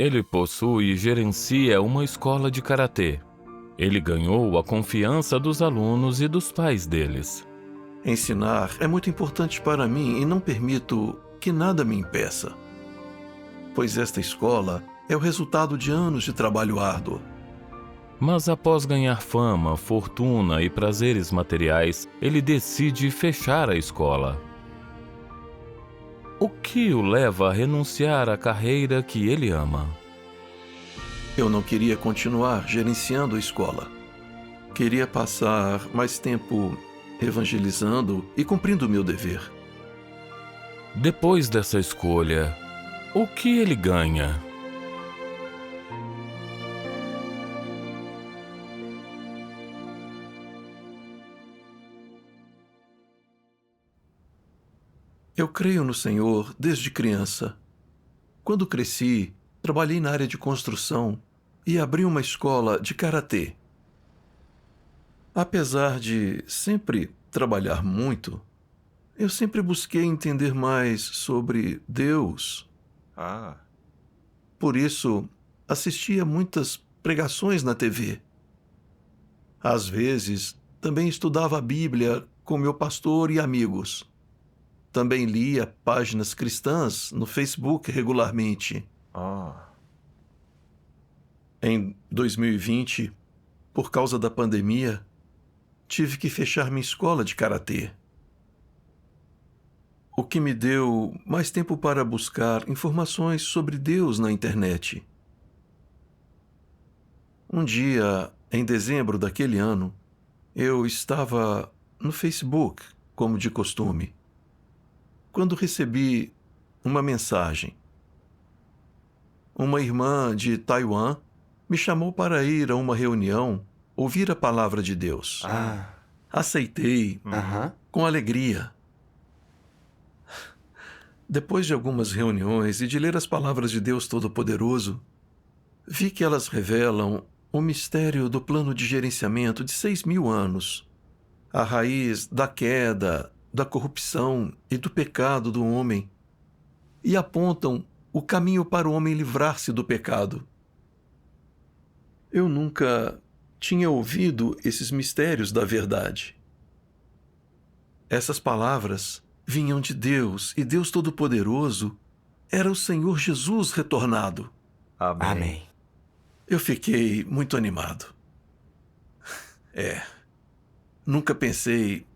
Ele possui e gerencia uma escola de karatê. Ele ganhou a confiança dos alunos e dos pais deles. Ensinar é muito importante para mim e não permito que nada me impeça, pois esta escola é o resultado de anos de trabalho árduo. Mas após ganhar fama, fortuna e prazeres materiais, ele decide fechar a escola. O que o leva a renunciar à carreira que ele ama? Eu não queria continuar gerenciando a escola. Queria passar mais tempo evangelizando e cumprindo o meu dever. Depois dessa escolha, o que ele ganha? Eu creio no Senhor desde criança. Quando cresci, trabalhei na área de construção e abri uma escola de karatê. Apesar de sempre trabalhar muito, eu sempre busquei entender mais sobre Deus. Por isso, assistia muitas pregações na TV. Às vezes, também estudava a Bíblia com meu pastor e amigos. Também lia páginas cristãs no Facebook regularmente. Em 2020, por causa da pandemia, tive que fechar minha escola de karatê, o que me deu mais tempo para buscar informações sobre Deus na internet. Um dia, em dezembro daquele ano, eu estava no Facebook, como de costume, quando recebi uma mensagem. Uma irmã de Taiwan me chamou para ir a uma reunião, ouvir a palavra de Deus. Aceitei com alegria. Depois de algumas reuniões e de ler as palavras de Deus Todo-Poderoso, vi que elas revelam o mistério do plano de gerenciamento de 6.000 anos, a raiz da queda, da corrupção e do pecado do homem, e apontam o caminho para o homem livrar-se do pecado. Eu nunca tinha ouvido esses mistérios da verdade. Essas palavras vinham de Deus, e Deus Todo-Poderoso era o Senhor Jesus retornado. Amém. Eu fiquei muito animado. Nunca pensei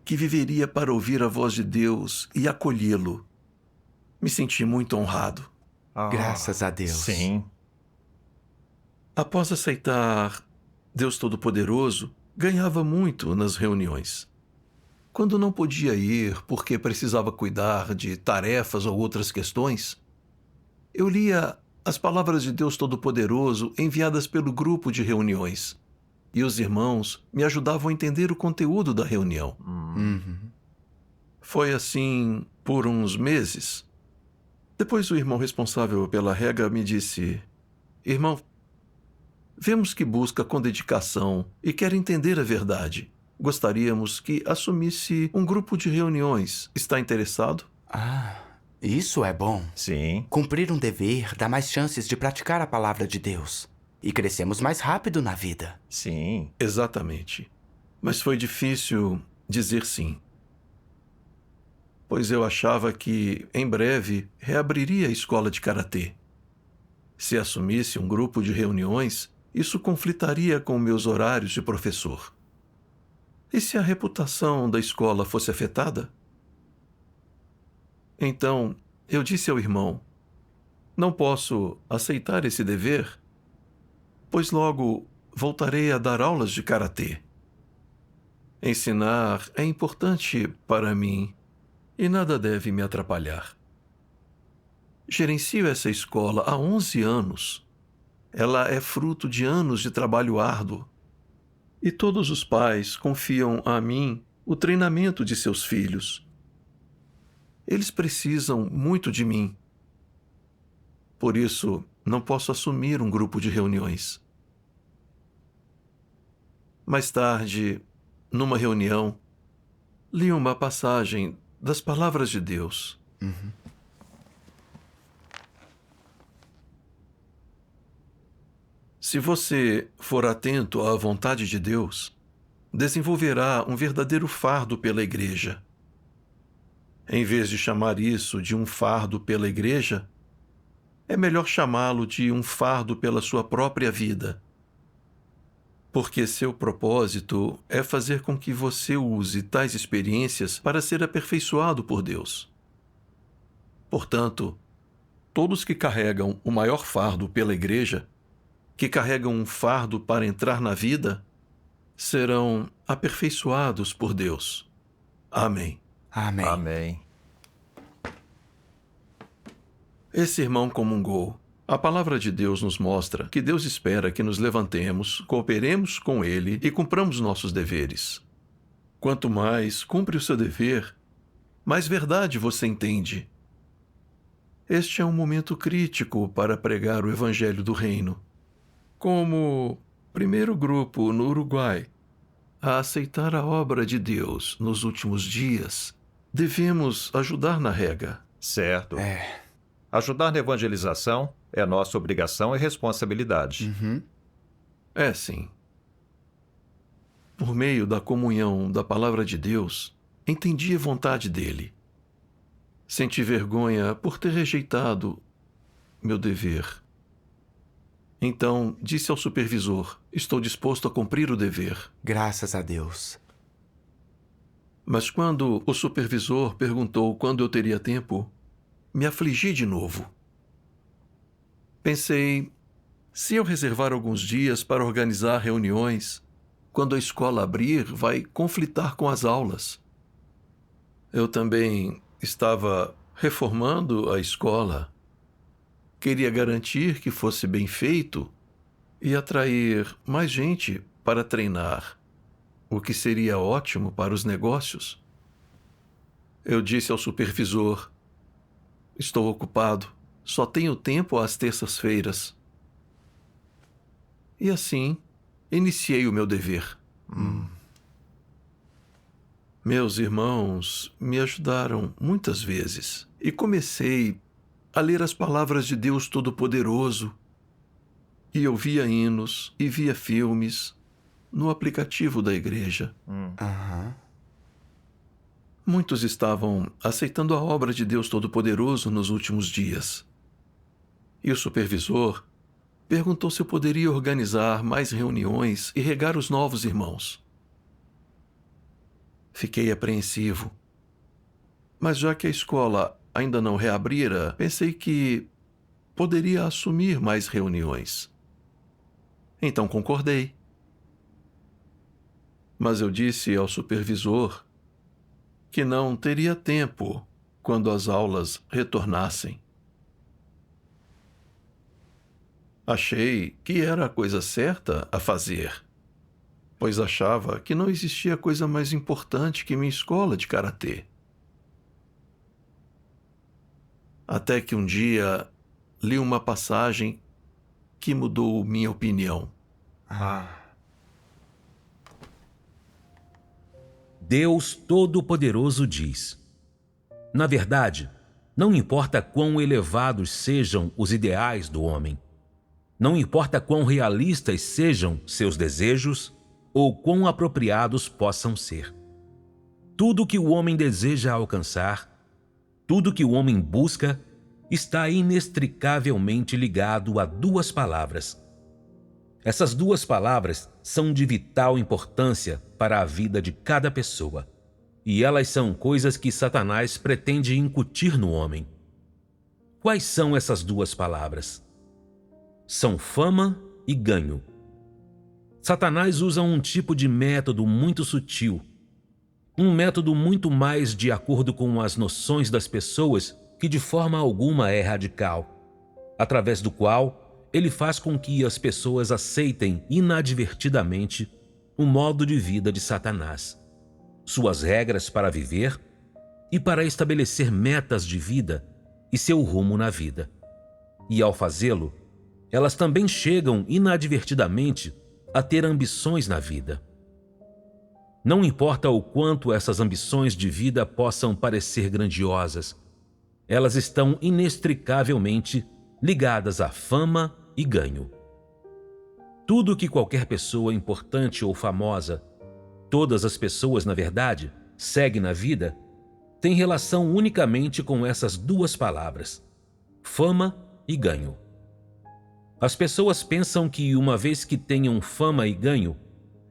que viveria para ouvir a voz de Deus e acolhê-lo. Me senti muito honrado. Graças a Deus. Sim. Após aceitar Deus Todo-Poderoso, ganhava muito nas reuniões. Quando não podia ir porque precisava cuidar de tarefas ou outras questões, eu lia as palavras de Deus Todo-Poderoso enviadas pelo grupo de reuniões, e os irmãos me ajudavam a entender o conteúdo da reunião. Foi assim por uns meses. Depois o irmão responsável pela regra me disse: "Irmão, vemos que busca com dedicação e quer entender a verdade. Gostaríamos que assumisse um grupo de reuniões. Está interessado?" Isso é bom. Sim. Cumprir um dever dá mais chances de praticar a palavra de Deus. E crescemos mais rápido na vida. Sim. Exatamente. Mas foi difícil dizer sim, pois eu achava que, em breve, reabriria a escola de karatê. Se assumisse um grupo de reuniões, isso conflitaria com meus horários de professor. E se a reputação da escola fosse afetada? Então, eu disse ao irmão: "Não posso aceitar esse dever, pois logo voltarei a dar aulas de karatê. Ensinar é importante para mim e nada deve me atrapalhar. Gerencio essa escola há 11 anos. Ela é fruto de anos de trabalho árduo. E todos os pais confiam a mim o treinamento de seus filhos. Eles precisam muito de mim. Por isso, não posso assumir um grupo de reuniões." Mais tarde, numa reunião, li uma passagem das palavras de Deus. Se você for atento à vontade de Deus, desenvolverá um verdadeiro fardo pela igreja. Em vez de chamar isso de um fardo pela igreja, é melhor chamá-lo de um fardo pela sua própria vida. Porque seu propósito é fazer com que você use tais experiências para ser aperfeiçoado por Deus. Portanto, todos que carregam o maior fardo pela igreja, que carregam um fardo para entrar na vida, serão aperfeiçoados por Deus. Amém. Amém. Amém. Esse irmão comungou. A palavra de Deus nos mostra que Deus espera que nos levantemos, cooperemos com Ele e cumpramos nossos deveres. Quanto mais cumpre o seu dever, mais verdade você entende. Este é um momento crítico para pregar o Evangelho do Reino. Como primeiro grupo no Uruguai a aceitar a obra de Deus nos últimos dias, devemos ajudar na rega. Certo. Ajudar na evangelização é nossa obrigação e responsabilidade. É sim. Por meio da comunhão da palavra de Deus, entendi a vontade dele. Senti vergonha por ter rejeitado meu dever. Então, disse ao supervisor, estou disposto a cumprir o dever. Graças a Deus. Mas quando o supervisor perguntou quando eu teria tempo, me afligi de novo. Pensei, se eu reservar alguns dias para organizar reuniões, quando a escola abrir, vai conflitar com as aulas. Eu também estava reformando a escola. Queria garantir que fosse bem feito e atrair mais gente para treinar, o que seria ótimo para os negócios. Eu disse ao supervisor, estou ocupado, só tenho tempo às terças-feiras. E assim, iniciei o meu dever. Meus irmãos me ajudaram muitas vezes e comecei a ler as palavras de Deus Todo-Poderoso e eu via hinos e via filmes no aplicativo da igreja. Muitos estavam aceitando a obra de Deus Todo-Poderoso nos últimos dias. E o supervisor perguntou se eu poderia organizar mais reuniões e regar os novos irmãos. Fiquei apreensivo. Mas já que a escola ainda não reabrira, pensei que poderia assumir mais reuniões. Então concordei. Mas eu disse ao supervisor que não teria tempo quando as aulas retornassem. Achei que era a coisa certa a fazer, pois achava que não existia coisa mais importante que minha escola de karatê. Até que um dia li uma passagem que mudou minha opinião. Deus Todo-Poderoso diz: na verdade, não importa quão elevados sejam os ideais do homem, não importa quão realistas sejam seus desejos ou quão apropriados possam ser. Tudo que o homem deseja alcançar, tudo que o homem busca, está inextricavelmente ligado a duas palavras. Essas duas palavras são de vital importância para a vida de cada pessoa, e elas são coisas que Satanás pretende incutir no homem. Quais são essas duas palavras? São fama e ganho. Satanás usa um tipo de método muito sutil, um método muito mais de acordo com as noções das pessoas que de forma alguma é radical, através do qual ele faz com que as pessoas aceitem inadvertidamente o modo de vida de Satanás, suas regras para viver e para estabelecer metas de vida e seu rumo na vida. E ao fazê-lo, elas também chegam inadvertidamente a ter ambições na vida. Não importa o quanto essas ambições de vida possam parecer grandiosas, elas estão inextricavelmente ligadas à fama e ganho. Tudo que qualquer pessoa importante ou famosa, todas as pessoas, na verdade, segue na vida, tem relação unicamente com essas duas palavras: fama e ganho. As pessoas pensam que, uma vez que tenham fama e ganho,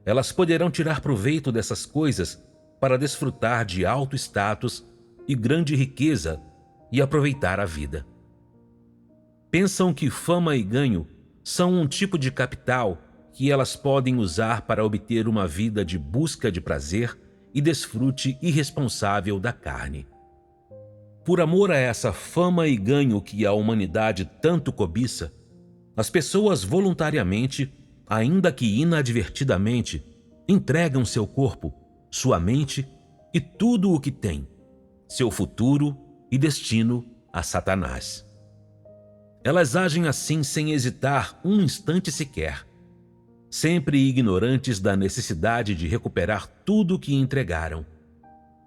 elas poderão tirar proveito dessas coisas para desfrutar de alto status e grande riqueza e aproveitar a vida. Pensam que fama e ganho são um tipo de capital que elas podem usar para obter uma vida de busca de prazer e desfrute irresponsável da carne. Por amor a essa fama e ganho que a humanidade tanto cobiça, as pessoas voluntariamente, ainda que inadvertidamente, entregam seu corpo, sua mente e tudo o que tem, seu futuro e destino, a Satanás. Elas agem assim sem hesitar um instante sequer, sempre ignorantes da necessidade de recuperar tudo o que entregaram.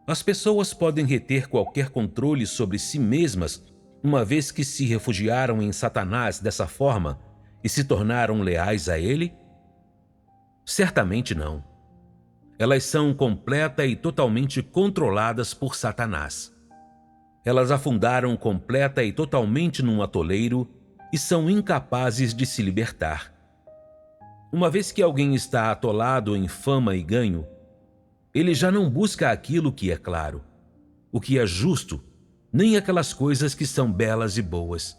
As pessoas podem reter qualquer controle sobre si mesmas uma vez que se refugiaram em Satanás dessa forma e se tornaram leais a ele? Certamente não. Elas são completa e totalmente controladas por Satanás. Elas afundaram completa e totalmente num atoleiro e são incapazes de se libertar. Uma vez que alguém está atolado em fama e ganho, ele já não busca aquilo que é claro, o que é justo, nem aquelas coisas que são belas e boas.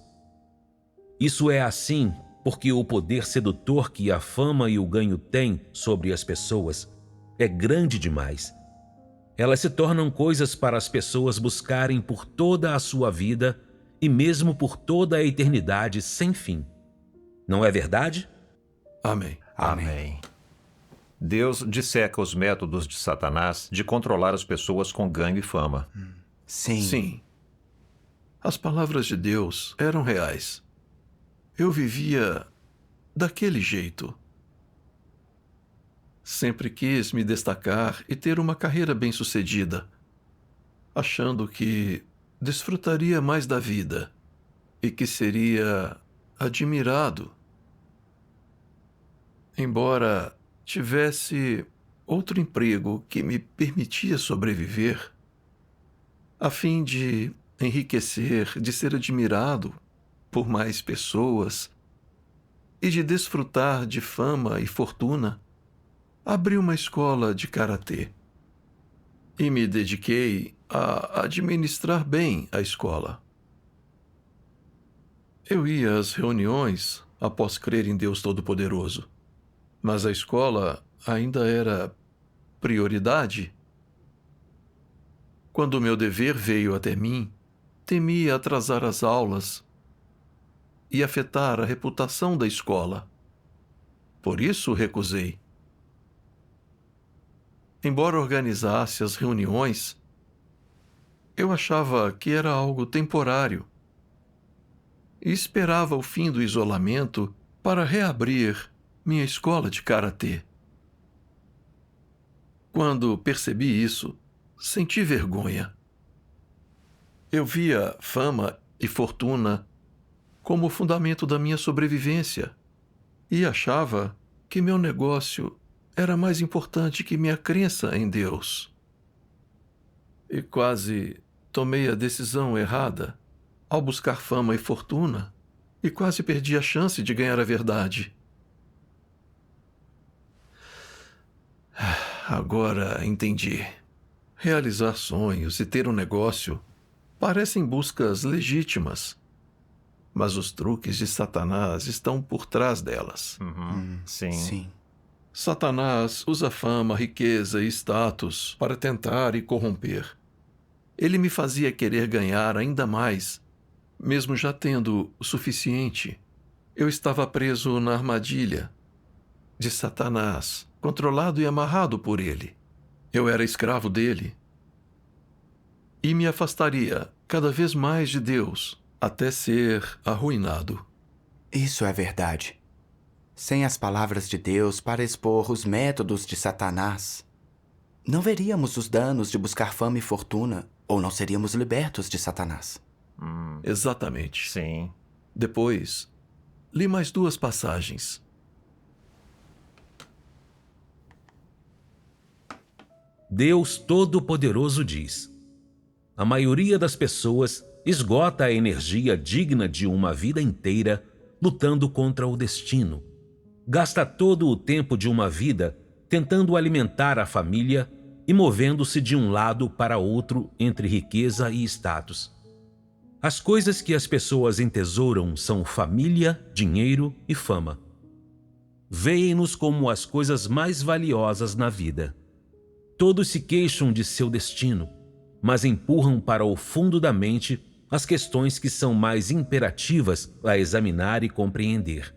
Isso é assim porque o poder sedutor que a fama e o ganho têm sobre as pessoas é grande demais. Elas se tornam coisas para as pessoas buscarem por toda a sua vida e mesmo por toda a eternidade sem fim. Não é verdade? Amém. Amém. Deus disseca os métodos de Satanás de controlar as pessoas com ganho e fama. Sim. Sim. As palavras de Deus eram reais. Eu vivia daquele jeito. Sempre quis me destacar e ter uma carreira bem-sucedida, achando que desfrutaria mais da vida e que seria admirado. Embora tivesse outro emprego que me permitia sobreviver, a fim de enriquecer, de ser admirado por mais pessoas e de desfrutar de fama e fortuna, abri uma escola de karatê e me dediquei a administrar bem a escola. Eu ia às reuniões após crer em Deus Todo-Poderoso, mas a escola ainda era prioridade. Quando o meu dever veio até mim, temi atrasar as aulas e afetar a reputação da escola. Por isso recusei. Embora organizasse as reuniões, eu achava que era algo temporário e esperava o fim do isolamento para reabrir minha escola de karatê. Quando percebi isso, senti vergonha. Eu via fama e fortuna como o fundamento da minha sobrevivência e achava que meu negócio era mais importante que minha crença em Deus. E quase tomei a decisão errada ao buscar fama e fortuna e quase perdi a chance de ganhar a verdade. Agora entendi. Realizar sonhos e ter um negócio parecem buscas legítimas, mas os truques de Satanás estão por trás delas. Sim. Sim. Satanás usa fama, riqueza e status para tentar e corromper. Ele me fazia querer ganhar ainda mais, mesmo já tendo o suficiente. Eu estava preso na armadilha de Satanás, controlado e amarrado por ele. Eu era escravo dele e me afastaria cada vez mais de Deus até ser arruinado. Isso é verdade. Sem as palavras de Deus para expor os métodos de Satanás, não veríamos os danos de buscar fama e fortuna, ou não seríamos libertos de Satanás. Exatamente. Sim. Depois, li mais 2 passagens. Deus Todo-Poderoso diz: a maioria das pessoas esgota a energia digna de uma vida inteira lutando contra o destino. Gasta todo o tempo de uma vida tentando alimentar a família e movendo-se de um lado para outro entre riqueza e status. As coisas que as pessoas entesouram são família, dinheiro e fama. Veem-nos como as coisas mais valiosas na vida. Todos se queixam de seu destino, mas empurram para o fundo da mente as questões que são mais imperativas a examinar e compreender.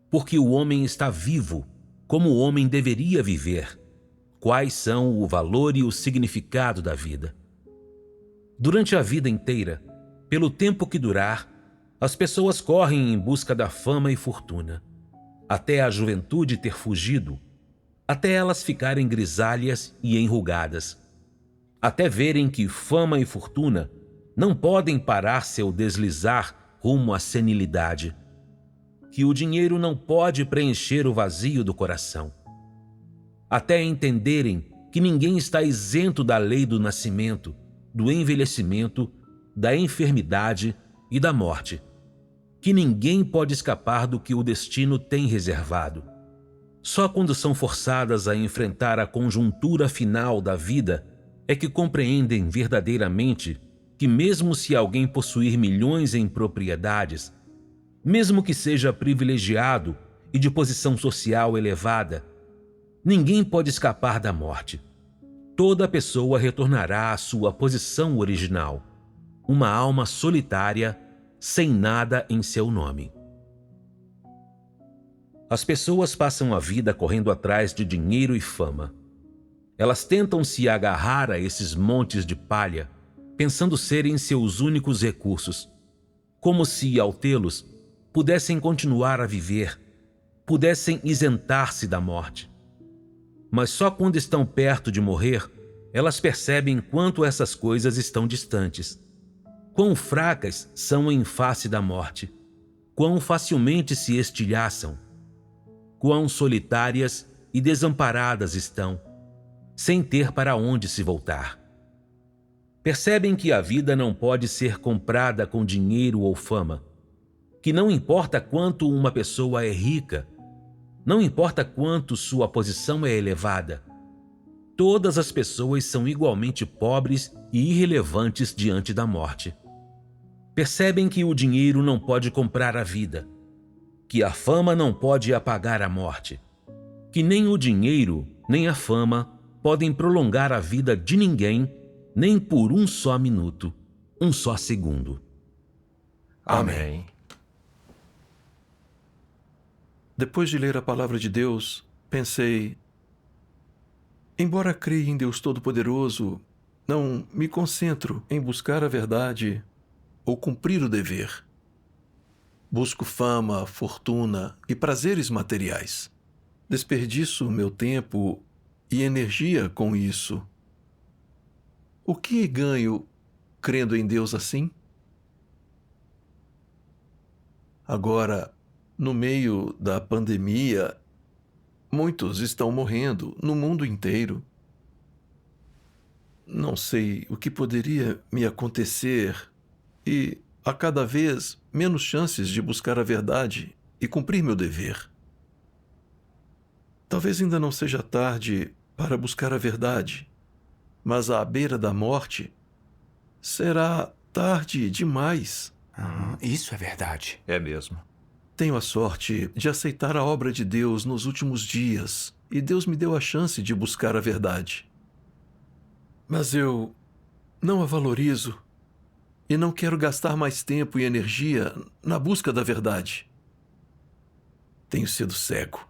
Porque o homem está vivo, como o homem deveria viver. Quais são o valor e o significado da vida? Durante a vida inteira, pelo tempo que durar, as pessoas correm em busca da fama e fortuna, até a juventude ter fugido, até elas ficarem grisalhas e enrugadas, até verem que fama e fortuna não podem parar seu deslizar rumo à senilidade, que o dinheiro não pode preencher o vazio do coração, até entenderem que ninguém está isento da lei do nascimento, do envelhecimento, da enfermidade e da morte, que ninguém pode escapar do que o destino tem reservado. Só quando são forçadas a enfrentar a conjuntura final da vida é que compreendem verdadeiramente que mesmo se alguém possuir milhões em propriedades, mesmo que seja privilegiado e de posição social elevada, ninguém pode escapar da morte. Toda pessoa retornará à sua posição original, uma alma solitária, sem nada em seu nome. As pessoas passam a vida correndo atrás de dinheiro e fama. Elas tentam se agarrar a esses montes de palha, pensando serem seus únicos recursos, como se, ao tê-los, pudessem continuar a viver, pudessem isentar-se da morte. Mas só quando estão perto de morrer, elas percebem quanto essas coisas estão distantes, quão fracas são em face da morte, quão facilmente se estilhaçam, quão solitárias e desamparadas estão, sem ter para onde se voltar. Percebem que a vida não pode ser comprada com dinheiro ou fama, que não importa quanto uma pessoa é rica, não importa quanto sua posição é elevada, todas as pessoas são igualmente pobres e irrelevantes diante da morte. Percebem que o dinheiro não pode comprar a vida, que a fama não pode apagar a morte, que nem o dinheiro nem a fama podem prolongar a vida de ninguém, nem por um só minuto, um só segundo. Amém. Depois de ler a palavra de Deus, pensei: embora creia em Deus Todo-Poderoso, não me concentro em buscar a verdade ou cumprir o dever. Busco fama, fortuna e prazeres materiais. Desperdiço meu tempo e energia com isso. O que ganho crendo em Deus assim? Agora, no meio da pandemia, muitos estão morrendo no mundo inteiro. Não sei o que poderia me acontecer e, a cada vez, menos chances de buscar a verdade e cumprir meu dever. Talvez ainda não seja tarde para buscar a verdade, mas à beira da morte será tarde demais. Isso é verdade. É mesmo. Tenho a sorte de aceitar a obra de Deus nos últimos dias, e Deus me deu a chance de buscar a verdade. Mas eu não a valorizo e não quero gastar mais tempo e energia na busca da verdade. Tenho sido cego.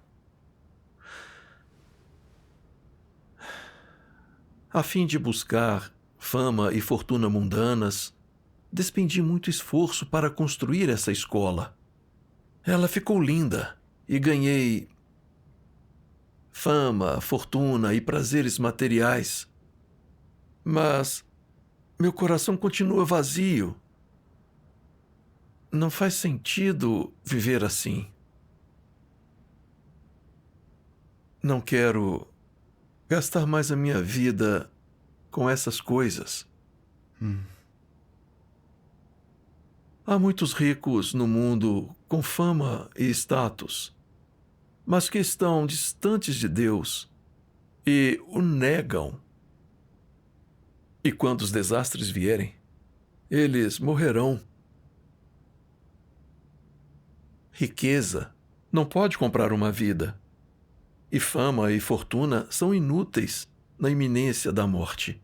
A fim de buscar fama e fortuna mundanas, despendi muito esforço para construir essa escola. Ela ficou linda e ganhei fama, fortuna e prazeres materiais. Mas meu coração continua vazio. Não faz sentido viver assim. Não quero gastar mais a minha vida com essas coisas. Há muitos ricos no mundo com fama e status, mas que estão distantes de Deus e o negam. E quando os desastres vierem, eles morrerão. Riqueza não pode comprar uma vida, e fama e fortuna são inúteis na iminência da morte.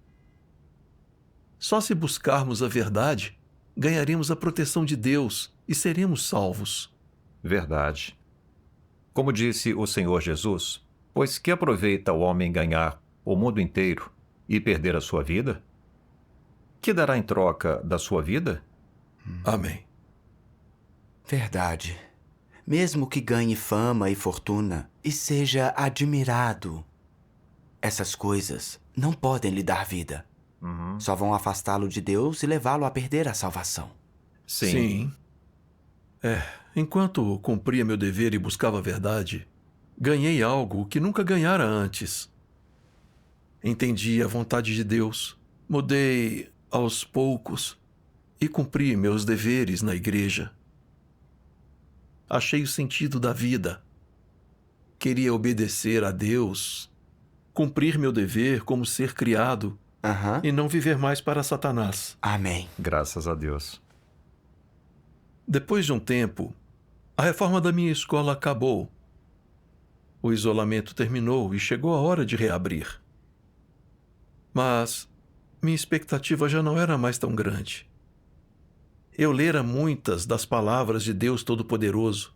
Só se buscarmos a verdade, ganharemos a proteção de Deus e seremos salvos. Verdade. Como disse o Senhor Jesus, pois que aproveita o homem ganhar o mundo inteiro e perder a sua vida? Que dará em troca da sua vida? Amém. Verdade. Mesmo que ganhe fama e fortuna e seja admirado, essas coisas não podem lhe dar vida. Só vão afastá-lo de Deus e levá-lo a perder a salvação. Sim. Enquanto cumpria meu dever e buscava a verdade, ganhei algo que nunca ganhara antes. Entendi a vontade de Deus, mudei aos poucos e cumpri meus deveres na igreja. Achei o sentido da vida. Queria obedecer a Deus, cumprir meu dever como ser criado e não viver mais para Satanás. Amém. Graças a Deus. Depois de um tempo, a reforma da minha escola acabou. O isolamento terminou e chegou a hora de reabrir. Mas minha expectativa já não era mais tão grande. Eu lera muitas das palavras de Deus Todo-Poderoso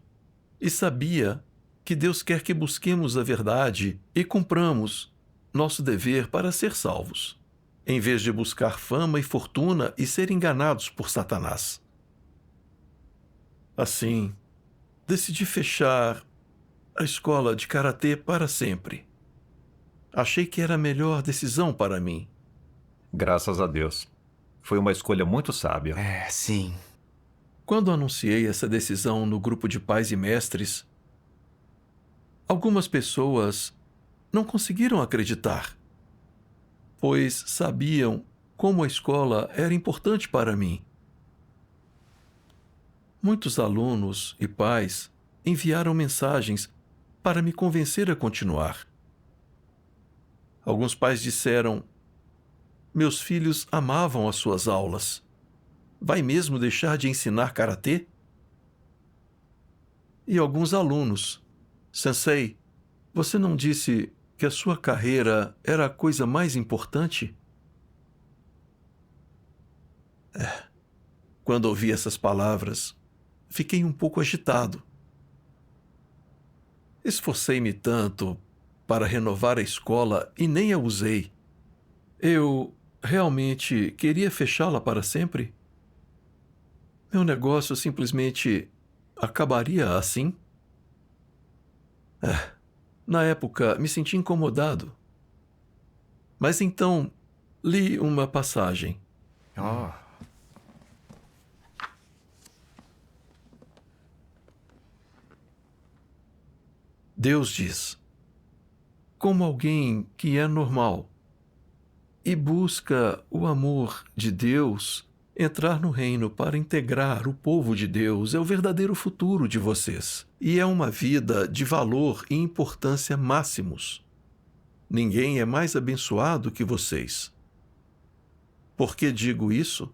e sabia que Deus quer que busquemos a verdade e cumpramos nosso dever para ser salvos, em vez de buscar fama e fortuna e ser enganados por Satanás. Assim, decidi fechar a escola de karatê para sempre. Achei que era a melhor decisão para mim. Graças a Deus. Foi uma escolha muito sábia. Sim. Quando anunciei essa decisão no grupo de pais e mestres, algumas pessoas não conseguiram acreditar, pois sabiam como a escola era importante para mim. Muitos alunos e pais enviaram mensagens para me convencer a continuar. Alguns pais disseram: meus filhos amavam as suas aulas. Vai mesmo deixar de ensinar karatê? E alguns alunos: Sensei, você não disse que a sua carreira era a coisa mais importante? Quando ouvi essas palavras, fiquei um pouco agitado. Esforcei-me tanto para renovar a escola e nem a usei. Eu realmente queria fechá-la para sempre? Meu negócio simplesmente acabaria assim? Na época, me senti incomodado. Mas então, li uma passagem. Deus diz: como alguém que é normal e busca o amor de Deus, entrar no reino para integrar o povo de Deus é o verdadeiro futuro de vocês. E é uma vida de valor e importância máximos. Ninguém é mais abençoado que vocês. Por que digo isso?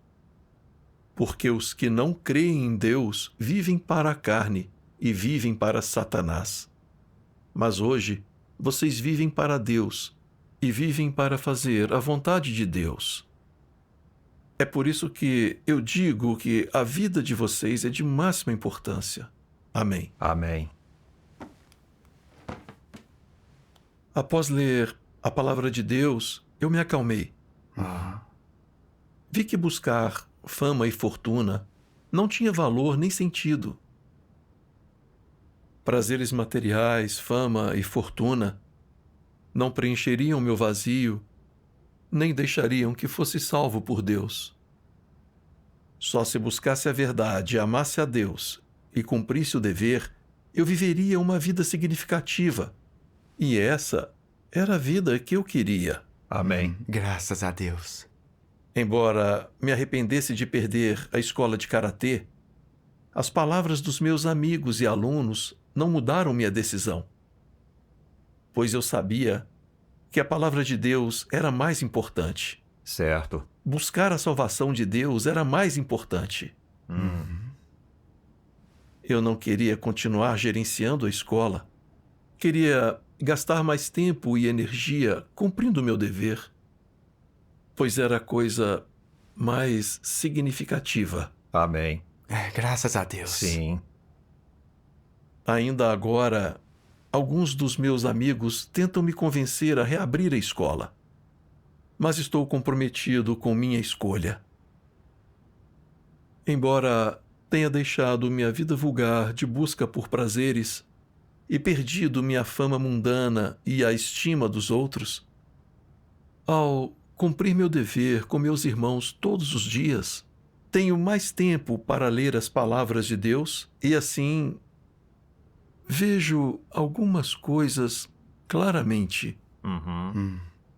Porque os que não creem em Deus vivem para a carne e vivem para Satanás. Mas hoje, vocês vivem para Deus e vivem para fazer a vontade de Deus. É por isso que eu digo que a vida de vocês é de máxima importância. Amém. Amém. Após ler a palavra de Deus, eu me acalmei. Vi que buscar fama e fortuna não tinha valor nem sentido. Prazeres materiais, fama e fortuna não preencheriam meu vazio, nem deixariam que fosse salvo por Deus. Só se buscasse a verdade, amasse a Deus e cumprisse o dever, eu viveria uma vida significativa. E essa era a vida que eu queria. Amém. Graças a Deus. Embora me arrependesse de perder a escola de karatê, as palavras dos meus amigos e alunos não mudaram minha decisão, pois eu sabia que a palavra de Deus era mais importante. Certo. Buscar a salvação de Deus era mais importante. Eu não queria continuar gerenciando a escola. Queria gastar mais tempo e energia cumprindo meu dever, pois era a coisa mais significativa. Amém. Graças a Deus. Sim. Ainda agora, alguns dos meus amigos tentam me convencer a reabrir a escola, mas estou comprometido com minha escolha. Embora tenha deixado minha vida vulgar de busca por prazeres e perdido minha fama mundana e a estima dos outros, ao cumprir meu dever com meus irmãos todos os dias, tenho mais tempo para ler as palavras de Deus e, assim, vejo algumas coisas claramente,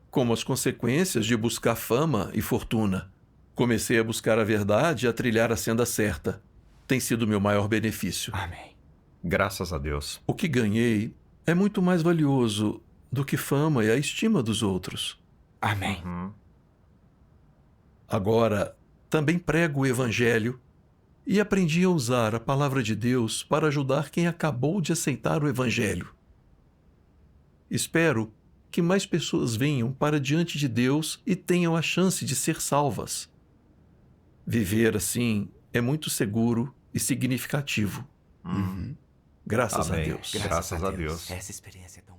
como as consequências de buscar fama e fortuna. Comecei a buscar a verdade e a trilhar a senda certa. Tem sido meu maior benefício. Amém. Graças a Deus. O que ganhei é muito mais valioso do que fama e a estima dos outros. Amém. Agora, também prego o Evangelho e aprendi a usar a palavra de Deus para ajudar quem acabou de aceitar o Evangelho. Espero que mais pessoas venham para diante de Deus e tenham a chance de ser salvas. Viver assim é muito seguro e significativo. Graças a Amém. Deus. Graças a Deus. Essa experiência é tão